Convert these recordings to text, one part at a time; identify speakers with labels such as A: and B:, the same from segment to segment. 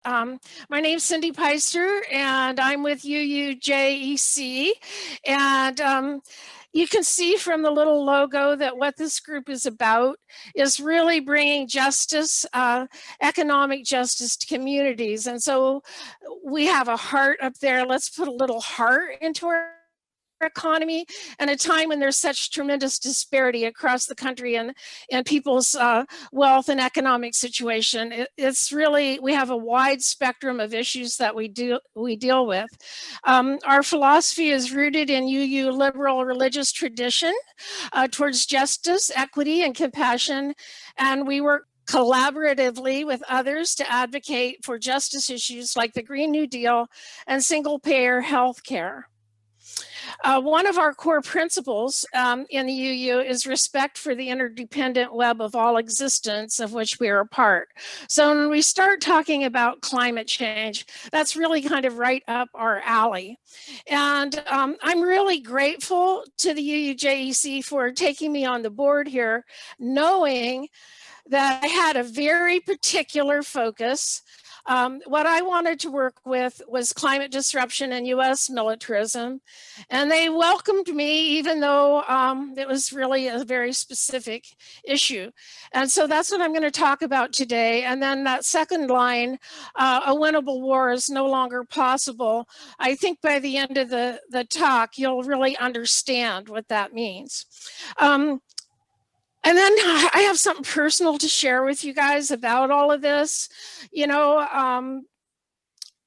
A: My name's Cindy Piester, and I'm with UUJEC. And you can see from the little logo that what this group is about is really bringing justice, economic justice to communities. And so we have a heart up there. Let's put a little heart into our economy and a time when there's such tremendous disparity across the country and people's wealth and economic situation. It's really, we have a wide spectrum of issues that we deal with. Our philosophy is rooted in UU liberal religious tradition towards justice, equity, and compassion, and we work collaboratively with others to advocate for justice issues like the Green New Deal and single-payer health care. One of our core principles in the UU is respect for the interdependent web of all existence of which we are a part. So when we start talking about climate change, that's really kind of right up our alley. And I'm really grateful to the UUJEC for taking me on the board here, knowing that I had a very particular focus. What I wanted to work with was climate disruption and US militarism. And they welcomed me, even though it was really a very specific issue. And so that's what I'm going to talk about today. And then that second line, a winnable war is no longer possible. I think by the end of the talk, you'll really understand what that means. And then I have something personal to share with you guys about all of this. You know,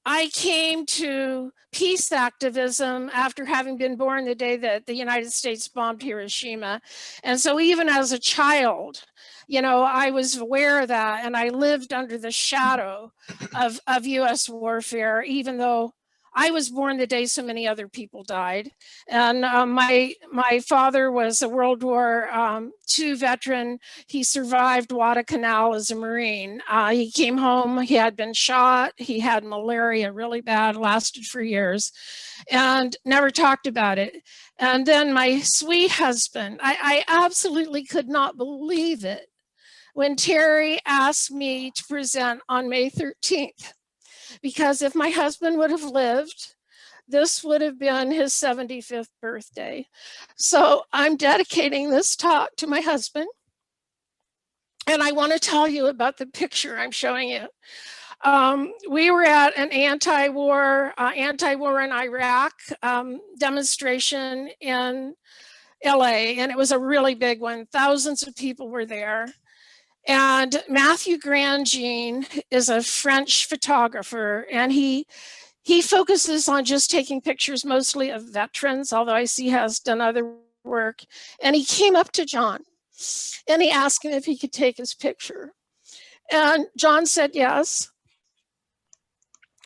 A: I came to peace activism after having been born the day that the United States bombed Hiroshima. And so even as a child, you know, I was aware of that, and I lived under the shadow of US warfare, even though I was born the day so many other people died. And my father was a World War II veteran. He survived Guadalcanal as a Marine. He came home, he had been shot, he had malaria really bad, lasted for years, and never talked about it. And then my sweet husband, I absolutely could not believe it when Terry asked me to present on May 13th. Because if my husband would have lived, this would have been his 75th birthday. So I'm dedicating this talk to my husband. And I want to tell you about the picture I'm showing you. We were at an anti-war in Iraq demonstration in LA, and it was a really big one. Thousands of people were there. And Matthew Grandjean is a French photographer, and he focuses on just taking pictures mostly of veterans, although I see he has done other work. And he came up to John and he asked him if he could take his picture. And John said yes.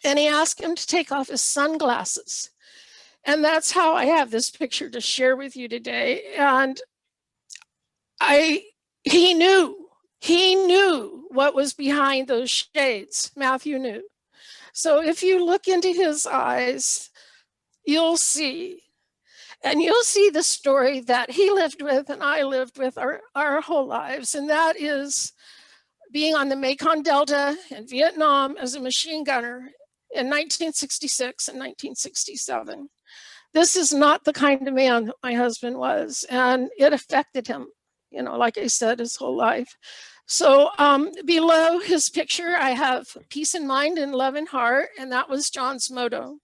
A: And he asked him to take off his sunglasses. And that's how I have this picture to share with you today. And he knew what was behind those shades. Matthew knew. So if you look into his eyes, you'll see. And you'll see the story that he lived with and I lived with our whole lives. And that is being on the Mekong Delta in Vietnam as a machine gunner in 1966 and 1967. This is not the kind of man that my husband was. And it affected him, you know, like I said, his whole life. So below his picture, I have peace in mind and love in heart, and that was John's motto.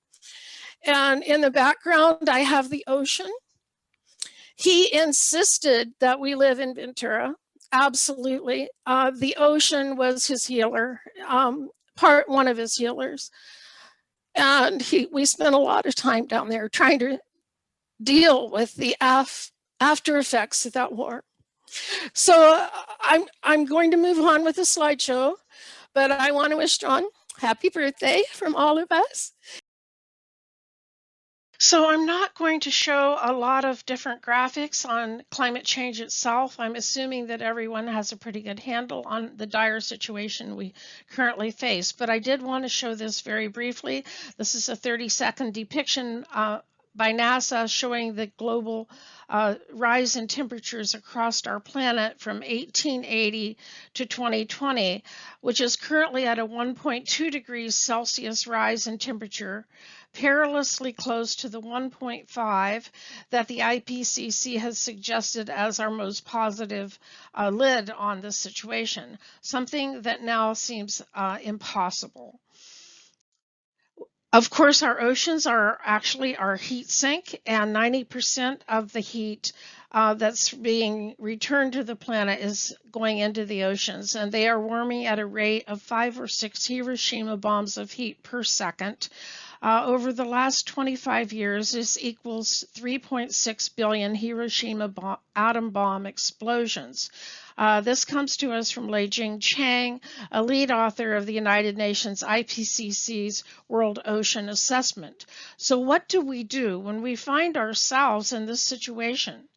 A: And in the background, I have the ocean. He insisted that we live in Ventura, absolutely. The ocean was his healer, one of his healers. And we spent a lot of time down there trying to deal with the after effects of that war. So I'm going to move on with the slideshow, but I want to wish John happy birthday from all of us. So I'm not going to show a lot of different graphics on climate change itself. I'm assuming that everyone has a pretty good handle on the dire situation we currently face, but I did want to show this very briefly. This is a 30-second depiction by NASA showing the global rise in temperatures across our planet from 1880 to 2020, which is currently at a 1.2 degrees Celsius rise in temperature, perilously close to the 1.5 that the IPCC has suggested as our most positive lid on this situation, something that now seems impossible. Of course, our oceans are actually our heat sink, and 90% of the heat that's being returned to the planet is going into the oceans, and they are warming at a rate of 5 or 6 Hiroshima bombs of heat per second. Over the last 25 years, this equals 3.6 billion Hiroshima atom bomb explosions. This comes to us from Lei-Jing Chang, a lead author of the United Nations IPCC's World Ocean Assessment. So what do we do when we find ourselves in this situation,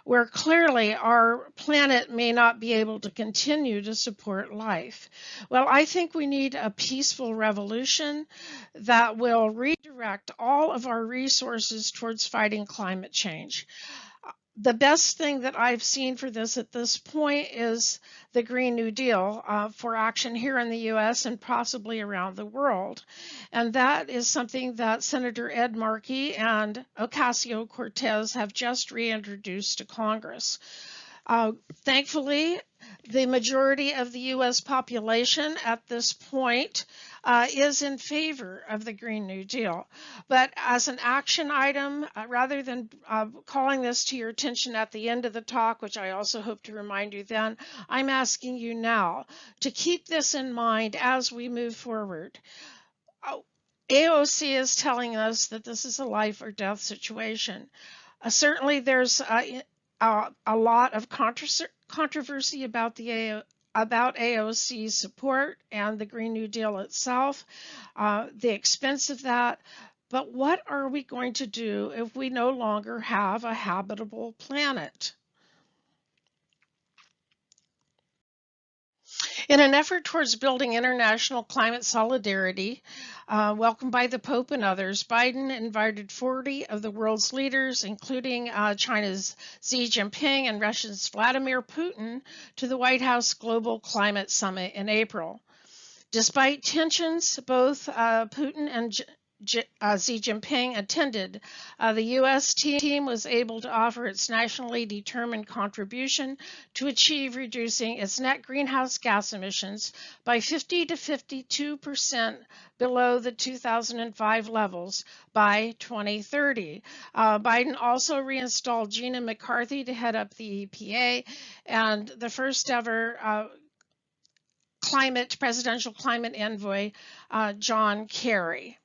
A: where clearly our planet may not be able to continue to support life? Well, I think we need a peaceful revolution that will redirect all of our resources towards fighting climate change. The best thing that I've seen for this at this point is the Green New Deal for action here in the US and possibly around the world. And that is something that Senator Ed Markey and Ocasio-Cortez have just reintroduced to Congress. Thankfully, the majority of the US population at this point is in favor of the Green New Deal. But as an action item, rather than calling this to your attention at the end of the talk, which I also hope to remind you then, I'm asking you now to keep this in mind as we move forward. AOC is telling us that this is a life or death situation. Certainly there's a lot of controversy about AOC's support and the Green New Deal itself, the expense of that. But what are we going to do if we no longer have a habitable planet? In an effort towards building international climate solidarity, welcomed by the Pope and others, Biden invited 40 of the world's leaders, including China's Xi Jinping and Russia's Vladimir Putin, to the White House Global Climate Summit in April. Despite tensions, both Putin and Xi Jinping attended. The U.S. team was able to offer its nationally determined contribution to achieve reducing its net greenhouse gas emissions by 50 to 52% below the 2005 levels by 2030. Biden also reinstalled Gina McCarthy to head up the EPA, and the first ever presidential climate envoy, John Kerry.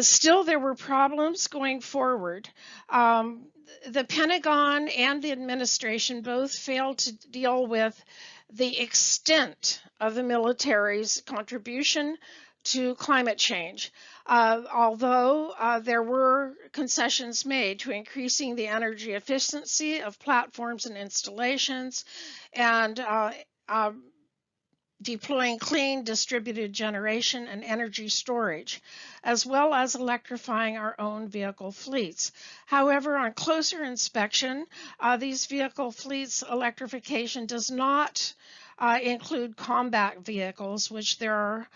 A: Still, there were problems going forward. The Pentagon and the administration both failed to deal with the extent of the military's contribution to climate change. Although there were concessions made to increasing the energy efficiency of platforms and installations and deploying clean distributed generation and energy storage, as well as electrifying our own vehicle fleets. However, on closer inspection, these vehicle fleets electrification does not include combat vehicles, which there are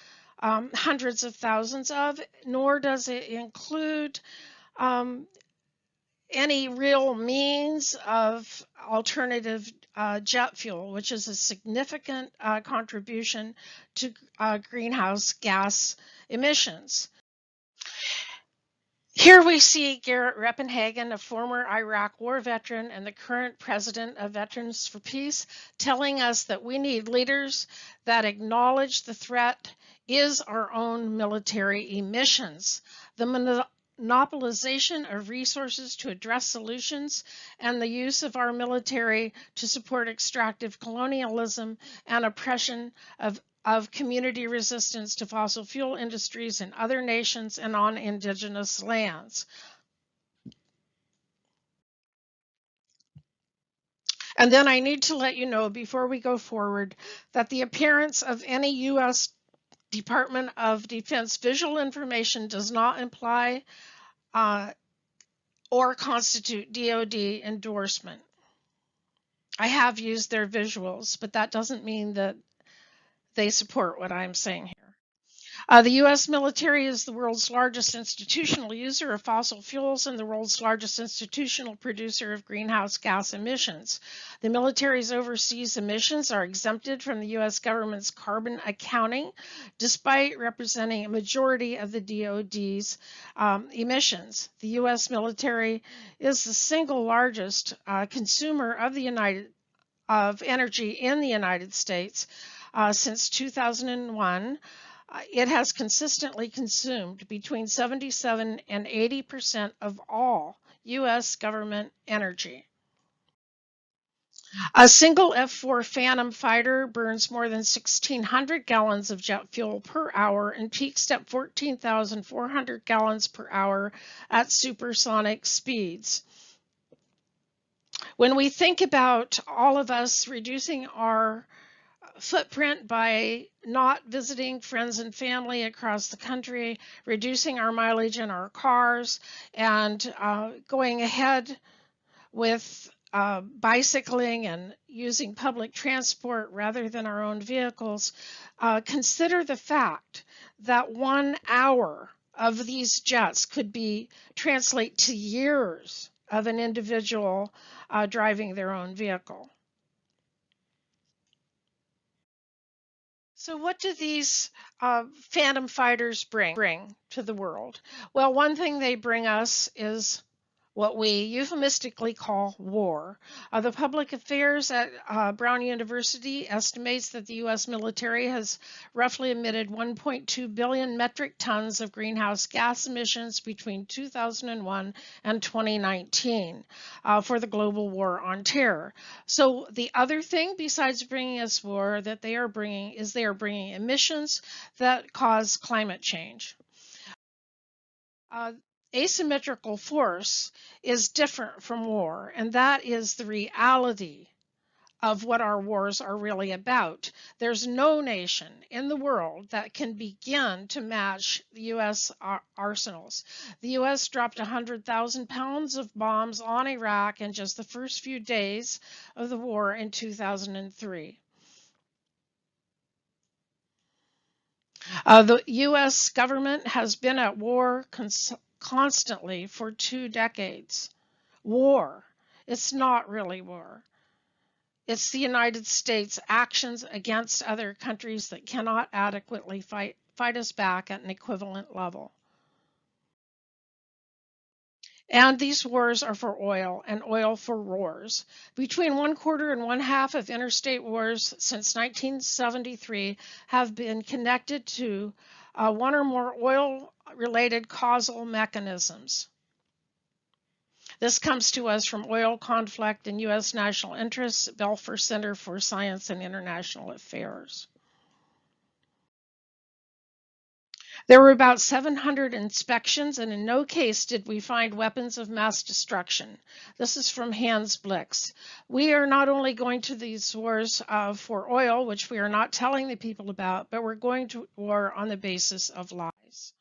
A: hundreds of thousands of, nor does it include any real means of alternative jet fuel, which is a significant contribution to greenhouse gas emissions. Here we see Garrett Reppenhagen, a former Iraq war veteran and the current president of Veterans for Peace, telling us that we need leaders that acknowledge the threat is our own military emissions. The monopolization of resources to address solutions and the use of our military to support extractive colonialism and oppression of community resistance to fossil fuel industries in other nations and on indigenous lands. And then I need to let you know before we go forward that the appearance of any U.S. Department of Defense visual information does not imply or constitute DoD endorsement. I have used their visuals, but that doesn't mean that they support what I'm saying here. The U.S. military is the world's largest institutional user of fossil fuels and the world's largest institutional producer of greenhouse gas emissions. The military's overseas emissions are exempted from the U.S. government's carbon accounting, despite representing a majority of the DoD's emissions. The U.S. military is the single largest consumer of energy in the United States since 2001. It has consistently consumed between 77 and 80% of all U.S. government energy. A single F-4 Phantom fighter burns more than 1,600 gallons of jet fuel per hour and peaks at 14,400 gallons per hour at supersonic speeds. When we think about all of us reducing our footprint by not visiting friends and family across the country, reducing our mileage in our cars, and going ahead with bicycling and using public transport rather than our own vehicles, consider the fact that 1 hour of these jets could translate to years of an individual driving their own vehicle. So what do these Phantom fighters bring to the world? Well, one thing they bring us is what we euphemistically call war. The Public Affairs at Brown University estimates that the U.S. military has roughly emitted 1.2 billion metric tons of greenhouse gas emissions between 2001 and 2019 for the global war on terror. So the other thing besides bringing us war that they are bringing emissions that cause climate change. Asymmetrical force is different from war, and that is the reality of what our wars are really about. There's no nation in the world that can begin to match the U.S. arsenals. The U.S. dropped 100,000 pounds of bombs on Iraq in just the first few days of the war in 2003. The U.S. government has been at war constantly for 2 decades. War. It's not really war. It's the United States' actions against other countries that cannot adequately fight us back at an equivalent level. And these wars are for oil, and oil for wars. Between 1/4 and 1/2 of interstate wars since 1973 have been connected to one or more oil-related causal mechanisms. This comes to us from Oil Conflict and U.S. National Interests, Belfer Center for Science and International Affairs. There were about 700 inspections, and in no case did we find weapons of mass destruction. This is from Hans Blix. We are not only going to these wars for oil, which we are not telling the people about, but we're going to war on the basis of lies.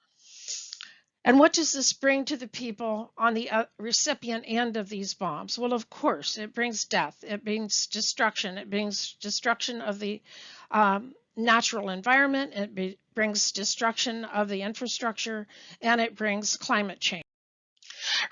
A: And what does this bring to the people on the recipient end of these bombs? Well, of course, it brings death. It brings destruction. It brings destruction of the natural environment. It brings destruction of the infrastructure, and it brings climate change.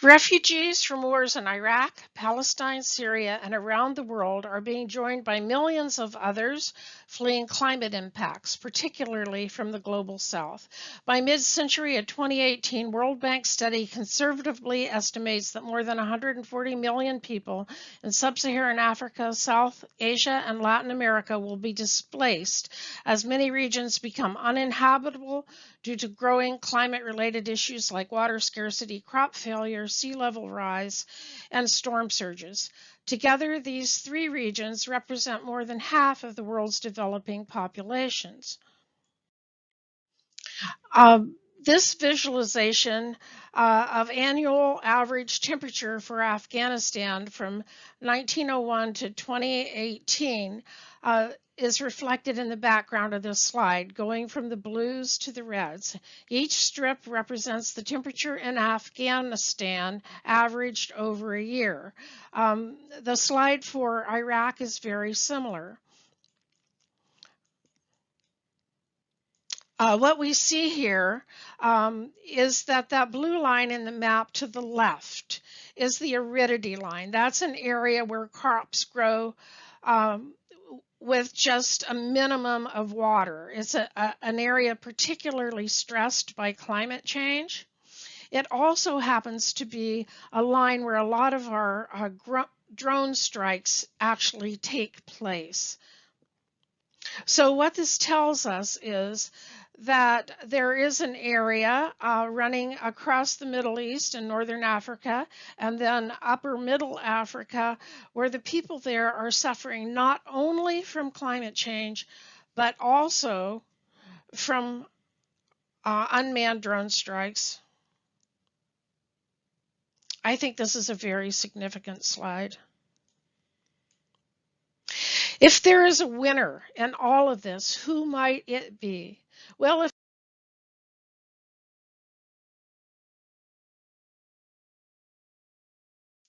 A: Refugees from wars in Iraq, Palestine, Syria, and around the world are being joined by millions of others fleeing climate impacts, particularly from the global south. By mid-century, a 2018 World Bank study conservatively estimates that more than 140 million people in sub-Saharan Africa, South Asia, and Latin America will be displaced as many regions become uninhabitable due to growing climate-related issues like water scarcity, crop failure, sea level rise, and storm surges. Together, these 3 regions represent more than half of the world's developing populations. This visualization of annual average temperature for Afghanistan from 1901 to 2018 is reflected in the background of this slide, going from the blues to the reds. Each strip represents the temperature in Afghanistan averaged over a year. The slide for Iraq is very similar. What we see here is that blue line in the map to the left is the aridity line. That's an area where crops grow with just a minimum of water. It's an area particularly stressed by climate change. It also happens to be a line where a lot of our drone strikes actually take place. So what this tells us is that there is an area running across the Middle East and Northern Africa and then upper Middle Africa where the people there are suffering not only from climate change but also from unmanned drone strikes. I think this is a very significant slide. If there is a winner in all of this, who might it be? Well, if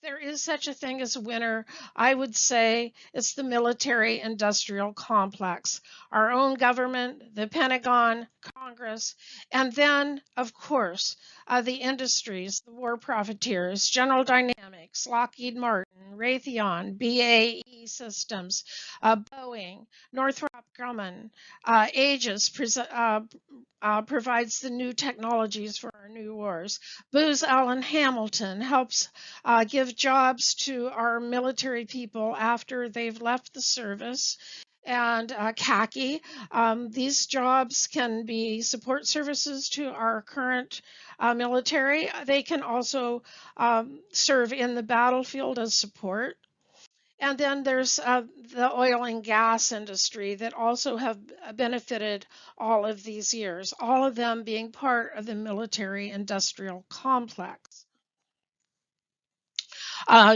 A: there is such a thing as a winner, I would say it's the military-industrial complex. Our own government, the Pentagon, Congress, and then, of course, the industries, the war profiteers, General Dynamics, Lockheed Martin, Raytheon, BAE Systems, Boeing, Northrop Grumman, Aegis provides the new technologies for our new wars. Booz Allen Hamilton helps give jobs to our military people after they've left the service. And khaki, these jobs can be support services to our current military. They can also serve in the battlefield as support. And then there's the oil and gas industry that also have benefited all of these years, all of them being part of the military-industrial complex.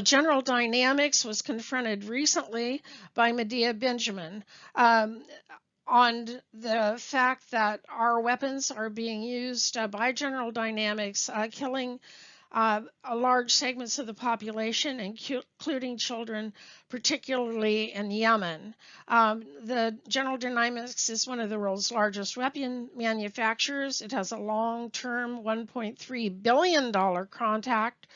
A: General Dynamics was confronted recently by Medea Benjamin on the fact that our weapons are being used by General Dynamics, killing large segments of the population, including children, particularly in Yemen. The General Dynamics is one of the world's largest weapon manufacturers. It has a long-term $1.3 billion contract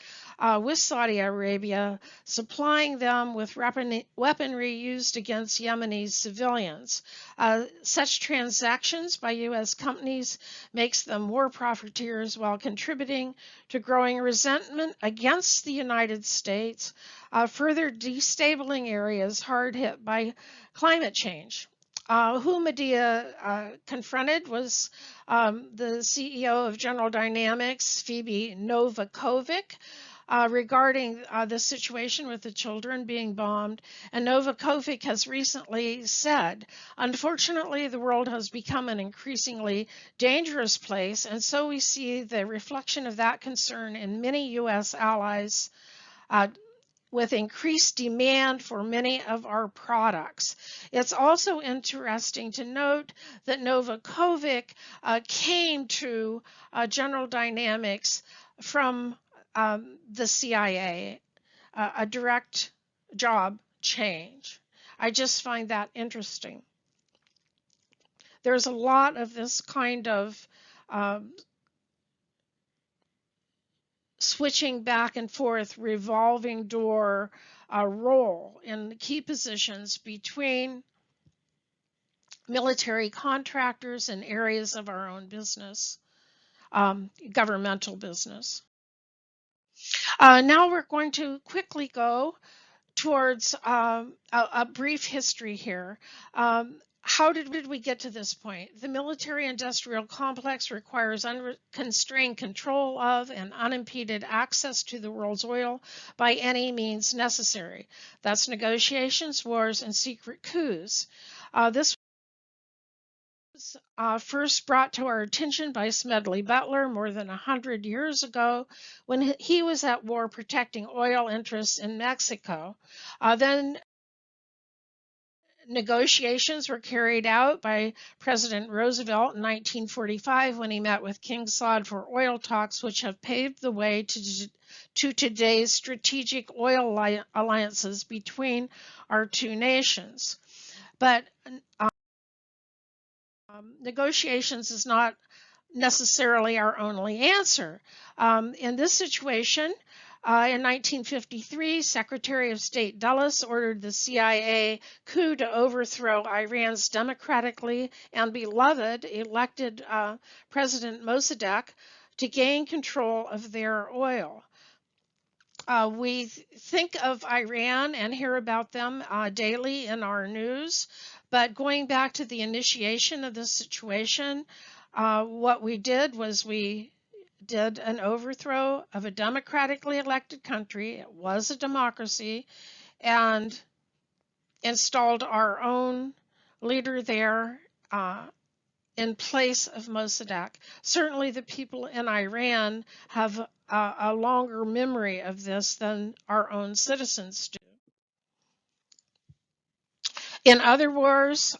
A: with Saudi Arabia, supplying them with weaponry used against Yemeni civilians. Such transactions by U.S. companies makes them war profiteers while contributing to growing resentment against the United States, further destabilizing areas hard hit by climate change. Who Medea confronted was the CEO of General Dynamics, Phoebe Novakovic, regarding the situation with the children being bombed. And Novakovic has recently said, unfortunately, the world has become an increasingly dangerous place, and so we see the reflection of that concern in many U.S. allies with increased demand for many of our products. It's also interesting to note that Novakovic came to General Dynamics from the CIA, a direct job change. I just find that interesting. There's a lot of this kind of switching back and forth, revolving door role in key positions between military contractors and areas of our own business, governmental business. Now we're going to quickly go towards a brief history here. How did we get to this point? The military-industrial complex requires unconstrained control of and unimpeded access to the world's oil by any means necessary. That's negotiations, wars, and secret coups. This was first brought to our attention by Smedley Butler more than 100 years ago when he was at war protecting oil interests in Mexico. Then Negotiations were carried out by President Roosevelt in 1945 when he met with King Saud for oil talks, which have paved the way to today's strategic oil alliances between our two nations. But negotiations is not necessarily our only answer. In this situation, in 1953, Secretary of State Dulles ordered the CIA coup to overthrow Iran's democratically and beloved elected President Mossadegh to gain control of their oil. We think of Iran and hear about them daily in our news, but going back to the initiation of this situation, what we did was we did an overthrow of a democratically elected country. It was a democracy, and installed our own leader there in place of Mossadegh. Certainly the people in Iran have a longer memory of this than our own citizens do. In other wars,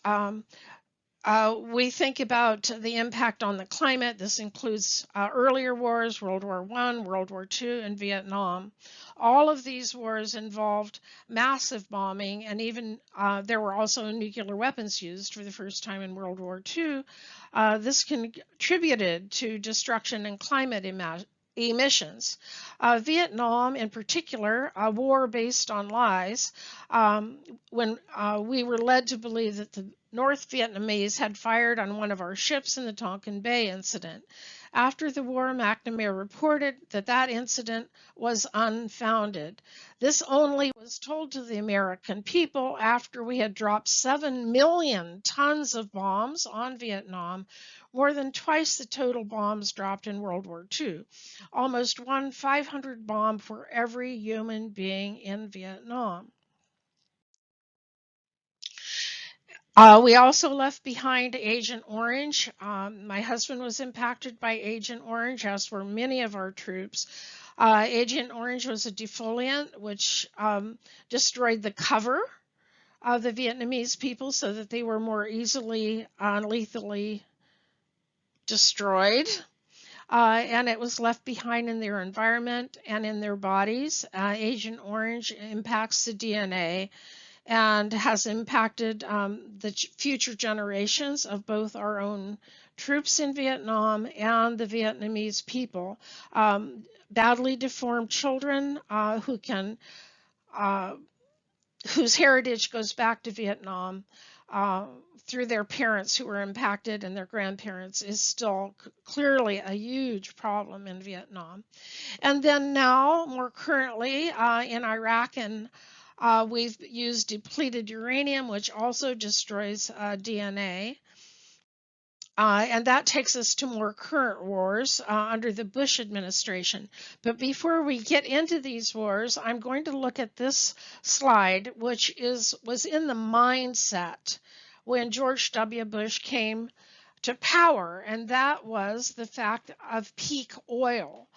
A: we think about the impact on the climate. This includes earlier wars, World War I, World War II, and Vietnam. All of these wars involved massive bombing, and even there were also nuclear weapons used for the first time in World War II. This contributed to destruction and climate emissions. Vietnam, in particular, a war based on lies, when we were led to believe that the North Vietnamese had fired on one of our ships in the Tonkin Bay incident. After the war, McNamara reported that that incident was unfounded. This only was told to the American people after we had dropped 7 million tons of bombs on Vietnam, more than twice the total bombs dropped in World War II. Almost 500 bombs for every human being in Vietnam. We also left behind Agent Orange. My husband was impacted by Agent Orange, as were many of our troops. Agent Orange was a defoliant which destroyed the cover of the Vietnamese people so that they were more easily lethally destroyed. And it was left behind in their environment and in their bodies. Agent Orange impacts the DNA and has impacted the future generations of both our own troops in Vietnam and the Vietnamese people. Badly deformed children whose heritage goes back to Vietnam through their parents who were impacted and their grandparents is still clearly a huge problem in Vietnam. And then now, more currently, in Iraq and we've used depleted uranium, which also destroys DNA. And that takes us to more current wars under the Bush administration. But before we get into these wars, I'm going to look at this slide, which was in the mindset when George W. Bush came to power, and that was the fact of peak oil.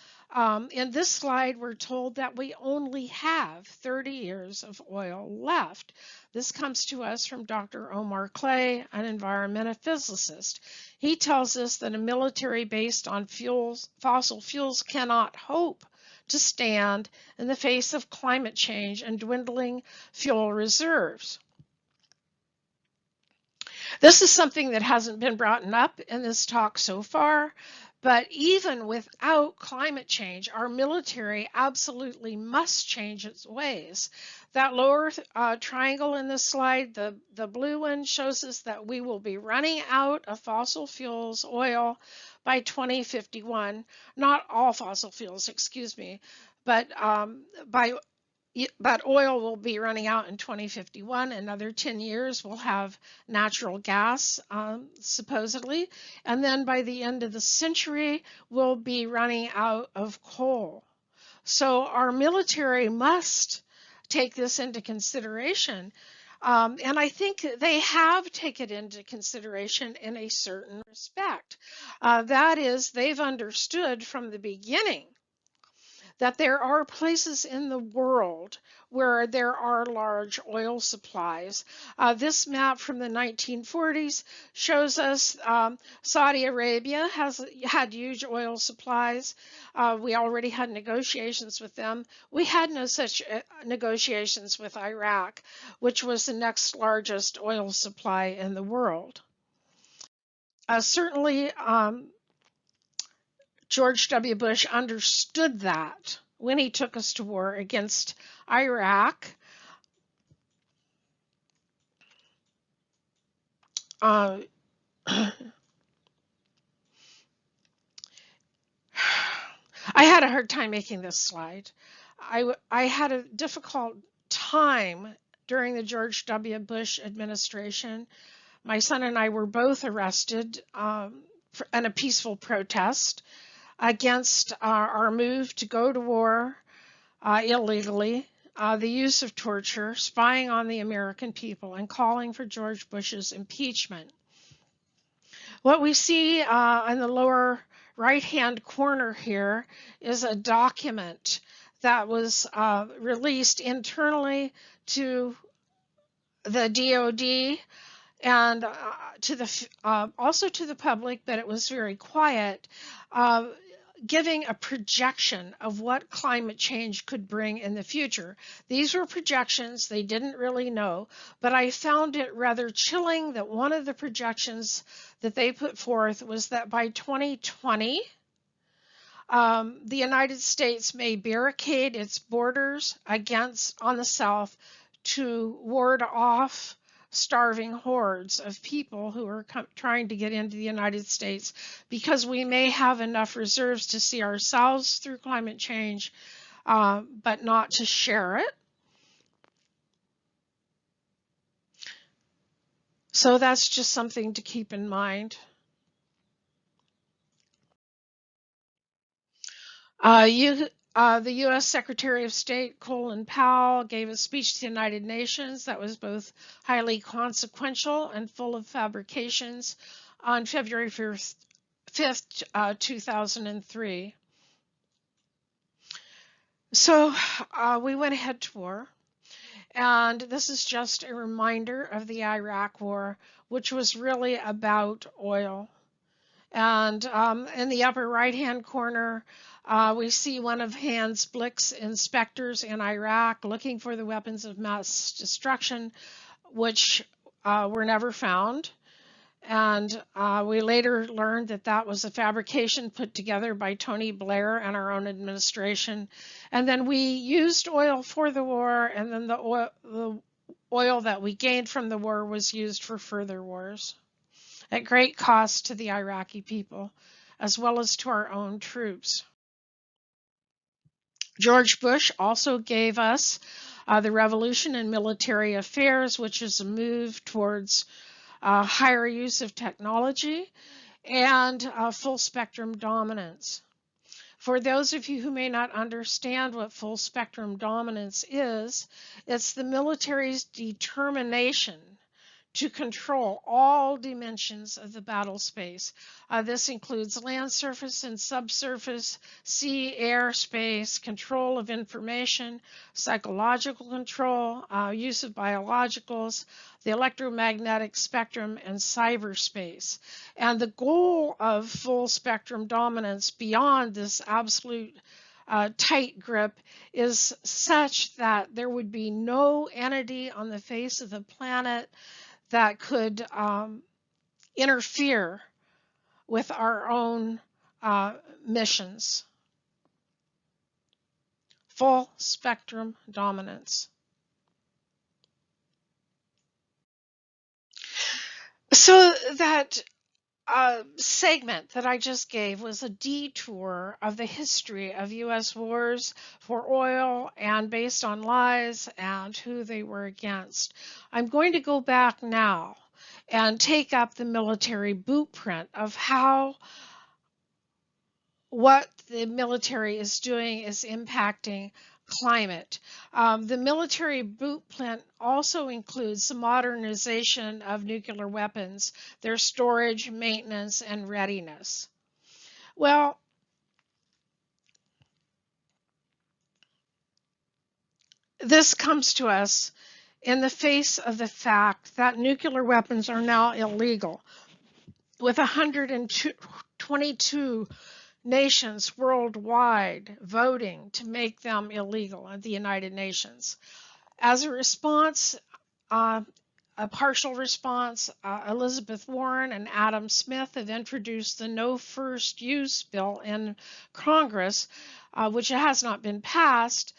A: In this slide, we're told that we only have 30 years of oil left. This comes to us from Dr. Omar Clay, an environmental physicist. He tells us that a military based on fossil fuels cannot hope to stand in the face of climate change and dwindling fuel reserves. This is something that hasn't been brought up in this talk so far, but even without climate change, our military absolutely must change its ways. That lower triangle in this slide, the blue one, shows us that we will be running out of fossil fuels, oil, by 2051. Not all fossil fuels, excuse me, but oil will be running out in 2051. Another 10 years, we'll have natural gas, supposedly. And then by the end of the century, we'll be running out of coal. So our military must take this into consideration. And I think they have taken it into consideration in a certain respect. That is, they've understood from the beginning that there are places in the world where there are large oil supplies. This map from the 1940s shows us Saudi Arabia had huge oil supplies. We already had negotiations with them. We had no such negotiations with Iraq, which was the next largest oil supply in the world. Certainly, George W. Bush understood that when he took us to war against Iraq. I had a hard time making this slide. I had a difficult time during the George W. Bush administration. My son and I were both arrested in a peaceful protest against our move to go to war illegally, the use of torture, spying on the American people, and calling for George Bush's impeachment. What we see in the lower right-hand corner here is a document that was released internally to the DOD and also to the public, but it was very quiet, giving a projection of what climate change could bring in the future. These were projections, they didn't really know, but I found it rather chilling that one of the projections that they put forth was that by 2020, the United States may barricade its borders on the south to ward off starving hordes of people who are trying to get into the United States, because we may have enough reserves to see ourselves through climate change, but not to share it. So that's just something to keep in mind. The U.S. Secretary of State Colin Powell gave a speech to the United Nations that was both highly consequential and full of fabrications on February 5th, 2003. So we went ahead to war, and this is just a reminder of the Iraq War, which was really about oil. And in the upper right-hand corner, we see one of Hans Blick's inspectors in Iraq looking for the weapons of mass destruction, which were never found. And we later learned that that was a fabrication put together by Tony Blair and our own administration. And then we used oil for the war, and then the oil that we gained from the war was used for further wars, at great cost to the Iraqi people, as well as to our own troops. George Bush also gave us the Revolution in Military Affairs, which is a move towards higher use of technology and full spectrum dominance. For those of you who may not understand what full spectrum dominance is, it's the military's determination to control all dimensions of the battle space. This includes land, surface, and subsurface, sea, air, space, control of information, psychological control, use of biologicals, the electromagnetic spectrum, and cyberspace. And the goal of full spectrum dominance beyond this absolute tight grip is such that there would be no entity on the face of the planet that could interfere with our own missions. Full spectrum dominance. So that segment that I just gave was a detour of the history of U.S. wars for oil and based on lies and who they were against. I'm going to go back now and take up the military blueprint of how what the military is doing is impacting climate. The military blueprint also includes the modernization of nuclear weapons, their storage, maintenance, and readiness. Well, This comes to us in the face of the fact that nuclear weapons are now illegal, with 122 nations worldwide voting to make them illegal at the United Nations. As a response, a partial response, Elizabeth Warren and Adam Smith have introduced the No First Use bill in Congress, which has not been passed,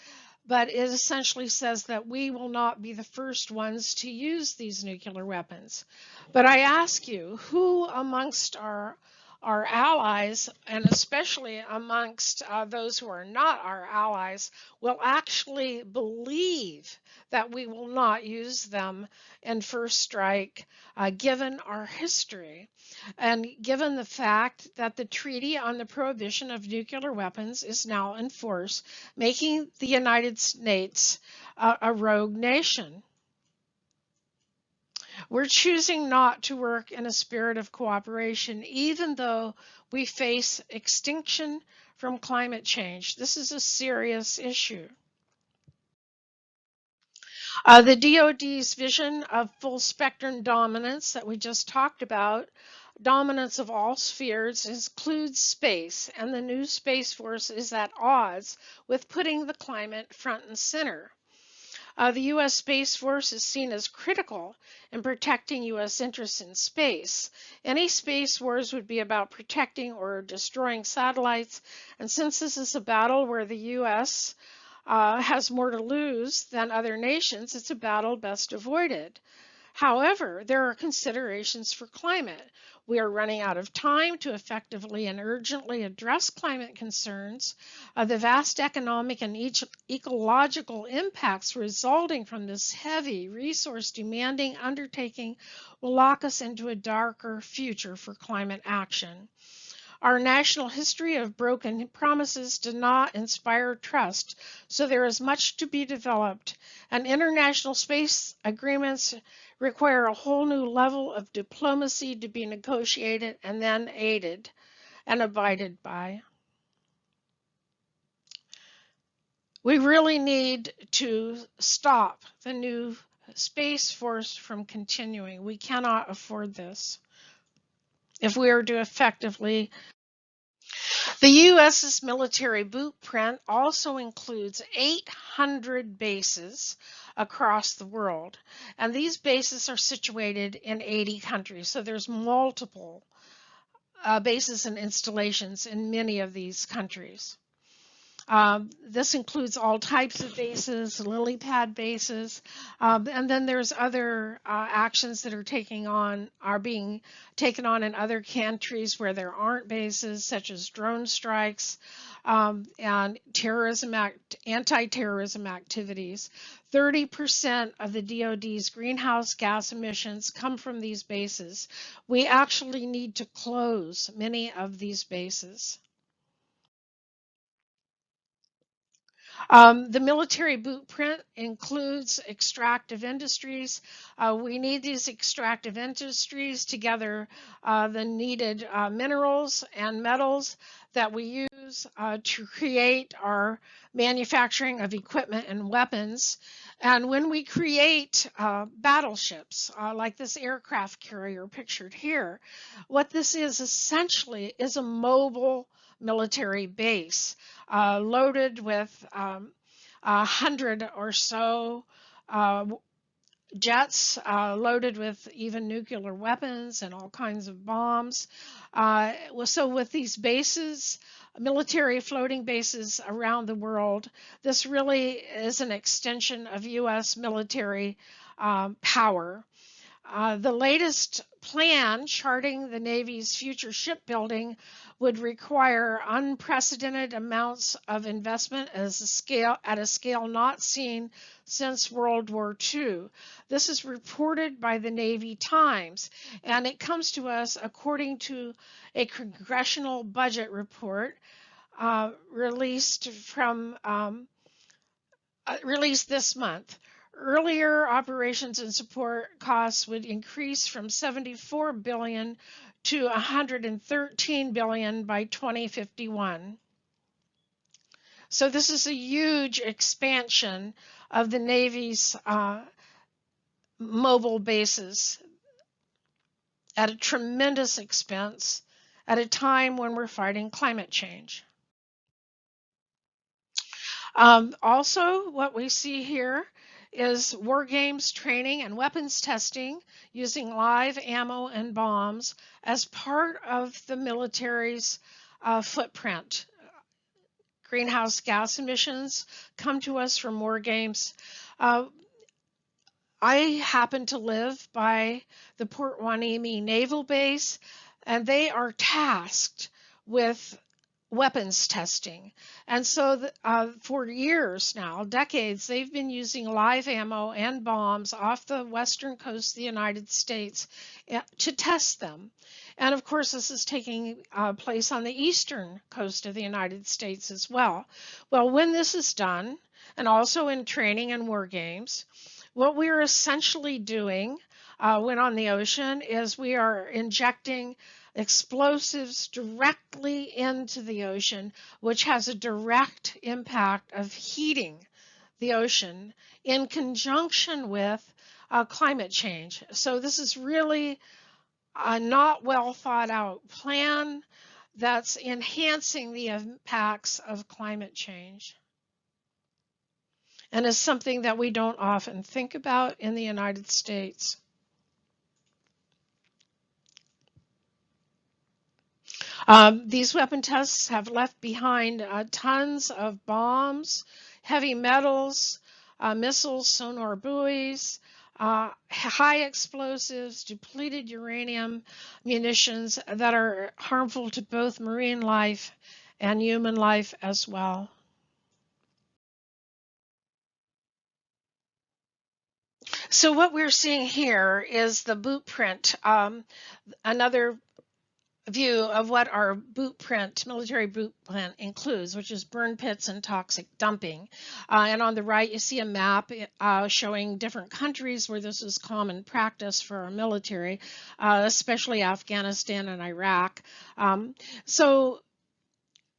A: but it essentially says that we will not be the first ones to use these nuclear weapons. But I ask you, who amongst our allies, and especially amongst those who are not our allies, will actually believe that we will not use them in first strike, given our history and given the fact that the Treaty on the Prohibition of Nuclear Weapons is now in force, making the United States a rogue nation? We're choosing not to work in a spirit of cooperation, even though we face extinction from climate change. This is a serious issue. The DoD's vision of full spectrum dominance that we just talked about, dominance of all spheres, includes space, and the new Space Force is at odds with putting the climate front and center. The U.S. Space Force is seen as critical in protecting U.S. interests in space. Any space wars would be about protecting or destroying satellites, and since this is a battle where the U.S. Has more to lose than other nations, it's a battle best avoided. However, there are considerations for climate. We are running out of time to effectively and urgently address climate concerns. The vast economic and ecological impacts resulting from this heavy, resource-demanding undertaking will lock us into a darker future for climate action. Our national history of broken promises did not inspire trust, so there is much to be developed, and international space agreements require a whole new level of diplomacy to be negotiated and then aided and abided by. We really need to stop the new Space Force from continuing. We cannot afford this if we are to effectively. The U.S.'s military blueprint also includes 800 bases across the world, and these bases are situated in 80 countries. So there's multiple bases and installations in many of these countries. This includes all types of bases, lily pad bases, and then there's other actions that are being taken on in other countries where there aren't bases, such as drone strikes and anti-terrorism activities. 30% of the DoD's greenhouse gas emissions come from these bases. We actually need to close many of these bases. The military blueprint includes extractive industries. We need these extractive industries to gather the needed minerals and metals that we use to create our manufacturing of equipment and weapons. And when we create battleships, like this aircraft carrier pictured here, what this is essentially is a mobile military base loaded with 100 or so jets, loaded with even nuclear weapons and all kinds of bombs. So with these bases, military floating bases around the world, this really is an extension of U.S. military power. The latest plan charting the Navy's future shipbuilding would require unprecedented amounts of investment at a scale not seen since World War II. This is reported by the Navy Times, and it comes to us according to a congressional budget report released this month. Earlier operations and support costs would increase from $74 billion to $113 billion by 2051. So this is a huge expansion of the Navy's mobile bases at a tremendous expense at a time when we're fighting climate change. Also, what we see here is war games training and weapons testing using live ammo and bombs as part of the military's footprint. Greenhouse gas emissions come to us from war games. I happen to live by the Port Hueneme Naval Base, and they are tasked with weapons testing. And so for years now, decades, they've been using live ammo and bombs off the western coast of the United States to test them. And of course, this is taking place on the eastern coast of the United States as well. Well, when this is done, and also in training and war games, what we are essentially doing when on the ocean is we are injecting explosives directly into the ocean, which has a direct impact of heating the ocean in conjunction with climate change. So this is really a not well thought out plan that's enhancing the impacts of climate change, and is something that we don't often think about in the United States. These weapon tests have left behind tons of bombs, heavy metals, missiles, sonar buoys, high explosives, depleted uranium munitions that are harmful to both marine life and human life as well. So what we're seeing here is the boot print, another view of what our military boot print includes, which is burn pits and toxic dumping. And on the right, you see a map showing different countries where this is common practice for our military, especially Afghanistan and Iraq. So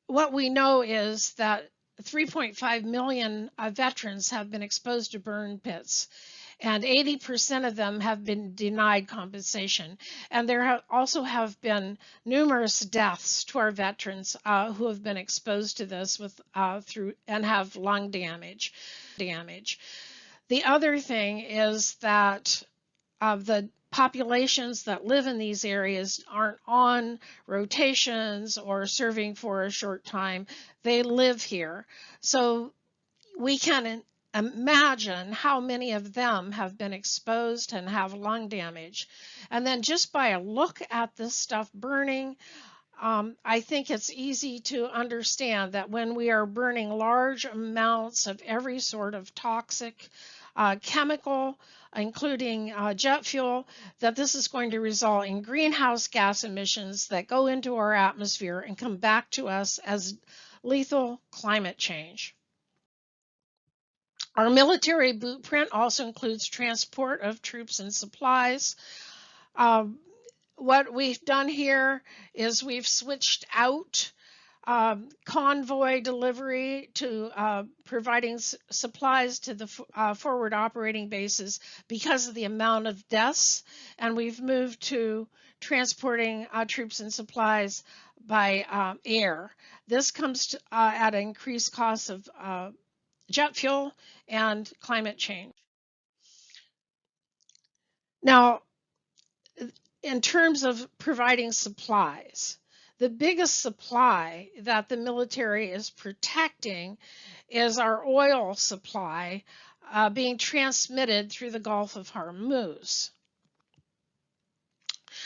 A: what we know is that 3.5 million veterans have been exposed to burn pits, and 80% of them have been denied compensation. And there also have been numerous deaths to our veterans who have been exposed to this through and have lung damage. The other thing is that the populations that live in these areas aren't on rotations or serving for a short time. They live here. So we can imagine how many of them have been exposed and have lung damage. And then just by a look at this stuff burning, I think it's easy to understand that when we are burning large amounts of every sort of toxic chemical, including jet fuel, that this is going to result in greenhouse gas emissions that go into our atmosphere and come back to us as lethal climate change. Our military blueprint also includes transport of troops and supplies. What we've done here is we've switched out convoy delivery to providing supplies to the forward operating bases because of the amount of deaths, and we've moved to transporting troops and supplies by air. This comes at an increased cost of jet fuel and climate change. Now, in terms of providing supplies, the biggest supply that the military is protecting is our oil supply being transmitted through the Gulf of Hormuz.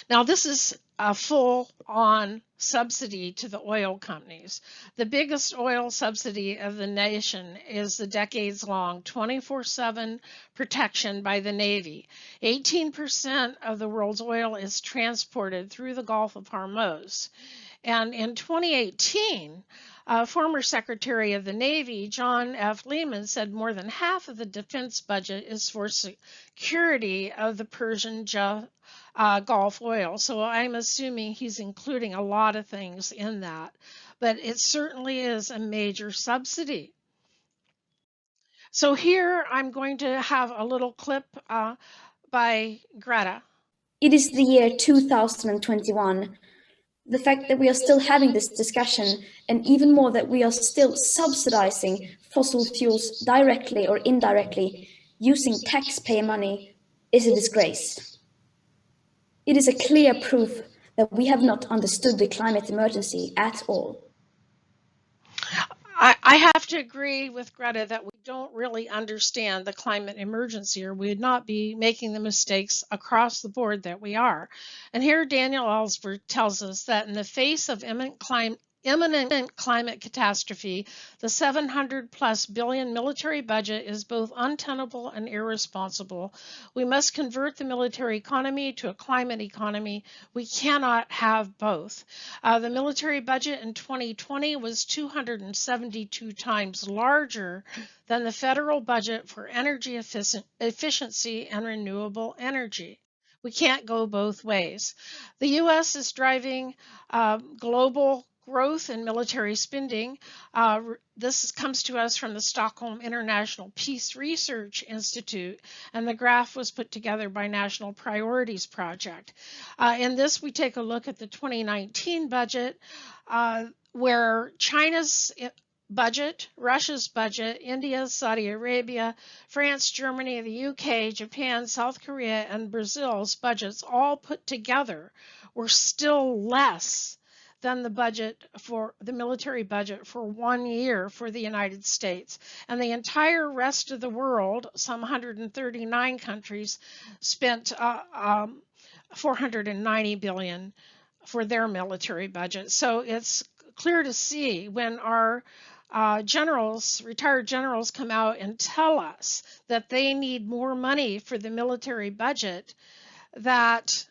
A: Now, this is a full-on subsidy to the oil companies. The biggest oil subsidy of the nation is the decades-long 24/7 protection by the Navy. 18% of the world's oil is transported through the Gulf of Hormuz. And in 2018, former Secretary of the Navy, John F. Lehman, said more than half of the defense budget is for security of the Persian Gulf oil. So I'm assuming he's including a lot of things in that. But it certainly is a major subsidy. So here I'm going to have a little clip by Greta.
B: It is the year 2021. The fact that we are still having this discussion, and even more that we are still subsidizing fossil fuels directly or indirectly using taxpayer money, is a disgrace. It is a clear proof that we have not understood the climate emergency at all.
A: I have to agree with Greta that we don't really understand the climate emergency, or we would not be making the mistakes across the board that we are. And here Daniel Ellsberg tells us that in the face of imminent climate catastrophe, the 700 plus billion military budget is both untenable and irresponsible. We must convert the military economy to a climate economy. We cannot have both. The military budget in 2020 was 272 times larger than the federal budget for energy efficiency and renewable energy. We can't go both ways. The U.S. is driving global growth in military spending. This comes to us from the Stockholm International Peace Research Institute, and the graph was put together by National Priorities Project. In this, we take a look at the 2019 budget, where China's budget, Russia's budget, India, Saudi Arabia, France, Germany, the UK, Japan, South Korea, and Brazil's budgets all put together were still less than the budget for the military budget for 1 year for the United States. And the entire rest of the world, some 139 countries, spent 490 billion for their military budget. So it's clear to see when our retired generals come out and tell us that they need more money for the military budget, that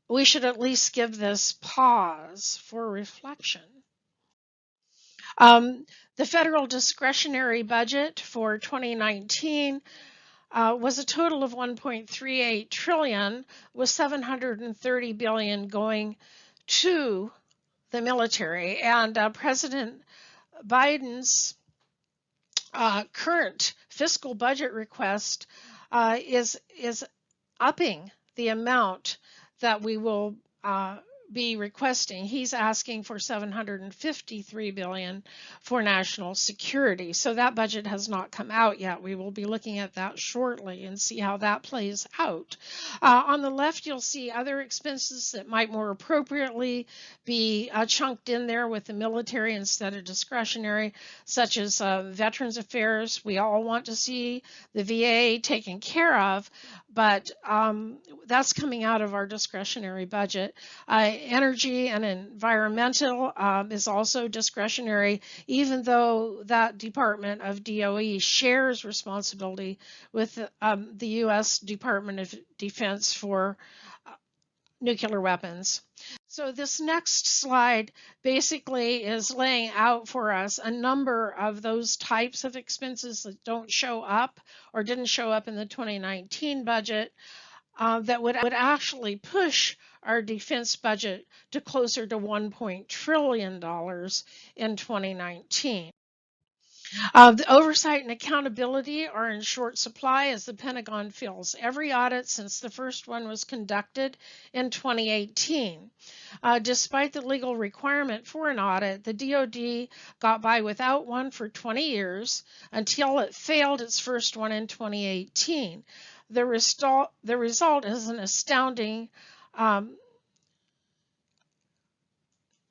A: we should at least give this pause for reflection. The federal discretionary budget for 2019 was a total of 1.38 trillion, with 730 billion going to the military. And President Biden's current fiscal budget request is upping the amount that we will be requesting. He's asking for 753 billion for national security. So that budget has not come out yet. We will be looking at that shortly and see how that plays out. On the left, you'll see other expenses that might more appropriately be chunked in there with the military instead of discretionary, such as Veterans Affairs. We all want to see the VA taken care of, but that's coming out of our discretionary budget. Energy and environmental is also discretionary, even though that Department of DOE shares responsibility with the U.S. Department of Defense for nuclear weapons. So this next slide basically is laying out for us a number of those types of expenses that don't show up or didn't show up in the 2019 budget that would actually push our defense budget to closer to $1 trillion in 2019. The oversight and accountability are in short supply as the Pentagon fails every audit since the first one was conducted in 2018. Despite the legal requirement for an audit, the DoD got by without one for 20 years until it failed its first one in 2018. The result is an astounding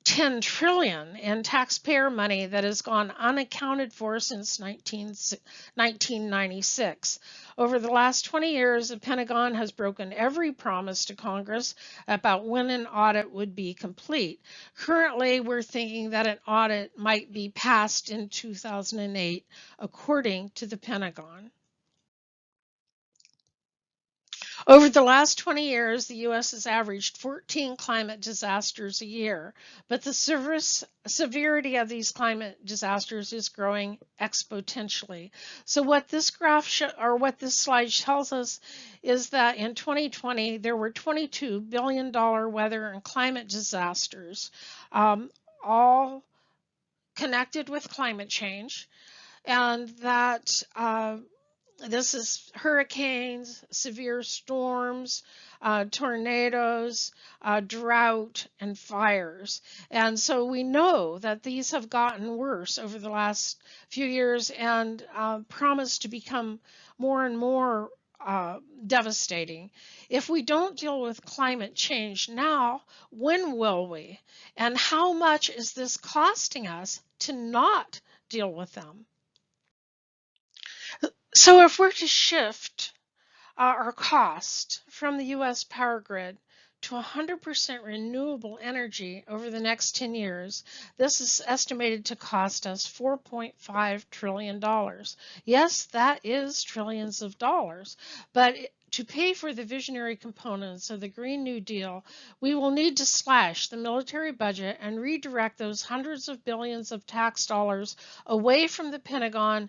A: 10 trillion in taxpayer money that has gone unaccounted for since 1996. Over the last 20 years, the Pentagon has broken every promise to Congress about when an audit would be complete. Currently, we're thinking that an audit might be passed in 2008, according to the Pentagon. Over the last 20 years, the U.S. has averaged 14 climate disasters a year, but the severity of these climate disasters is growing exponentially. So what this what this slide tells us is that in 2020, there were $22 billion weather and climate disasters, all connected with climate change, and that this is hurricanes, severe storms, tornadoes, drought, and fires. And so we know that these have gotten worse over the last few years and promise to become more and more devastating. If we don't deal with climate change now, when will we? And how much is this costing us to not deal with them? So if we're to shift our cost from the U.S. power grid to 100% renewable energy over the next 10 years, this is estimated to cost us $4.5 trillion. Yes, that is trillions of dollars, but to pay for the visionary components of the Green New Deal, we will need to slash the military budget and redirect those hundreds of billions of tax dollars away from the Pentagon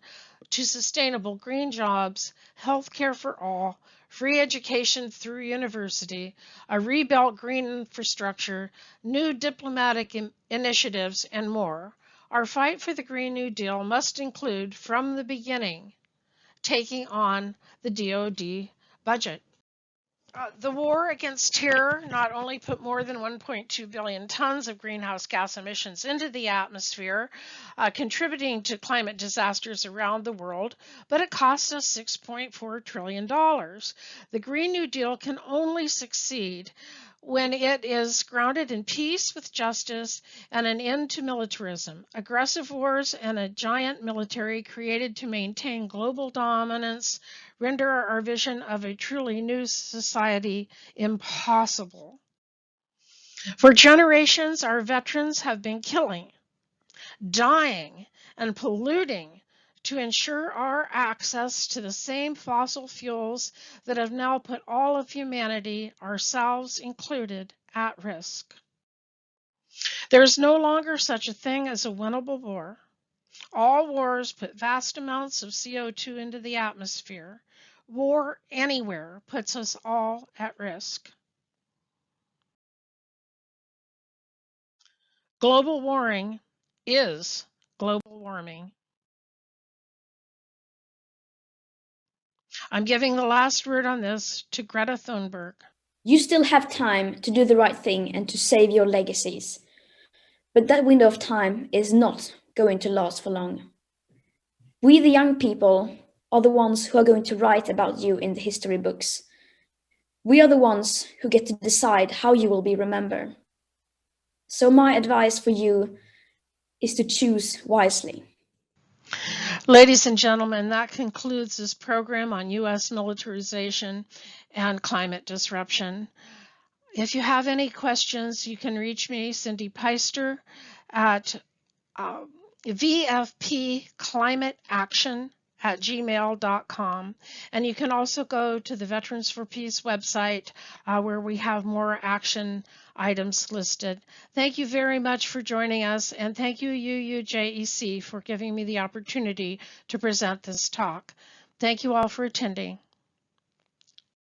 A: to sustainable green jobs, health care for all, free education through university, a rebuilt green infrastructure, new diplomatic initiatives, and more. Our fight for the Green New Deal must include, from the beginning, taking on the DoD budget. The war against terror not only put more than 1.2 billion tons of greenhouse gas emissions into the atmosphere, contributing to climate disasters around the world, but it cost us $6.4 trillion. The Green New Deal can only succeed when it is grounded in peace with justice and an end to militarism, aggressive wars, and a giant military created to maintain global dominance render our vision of a truly new society impossible. For generations, our veterans have been killing, dying, and polluting to ensure our access to the same fossil fuels that have now put all of humanity, ourselves included, at risk. There is no longer such a thing as a winnable war. All wars put vast amounts of CO2 into the atmosphere. War anywhere puts us all at risk. Global warming is global warming. I'm giving the last word on this to Greta Thunberg.
B: You still have time to do the right thing and to save your legacies. But that window of time is not going to last for long. We, the young people, are the ones who are going to write about you in the history books. We are the ones who get to decide how you will be remembered. So my advice for you is to choose wisely.
A: Ladies and gentlemen, that concludes this program on U.S. militarization and climate disruption. If you have any questions, you can reach me, Cindy Piester, at vfpclimateaction@gmail.com. And you can also go to the Veterans for Peace website where we have more action items listed. Thank you very much for joining us, and thank you, UUJEC, for giving me the opportunity to present this talk. Thank you all for attending.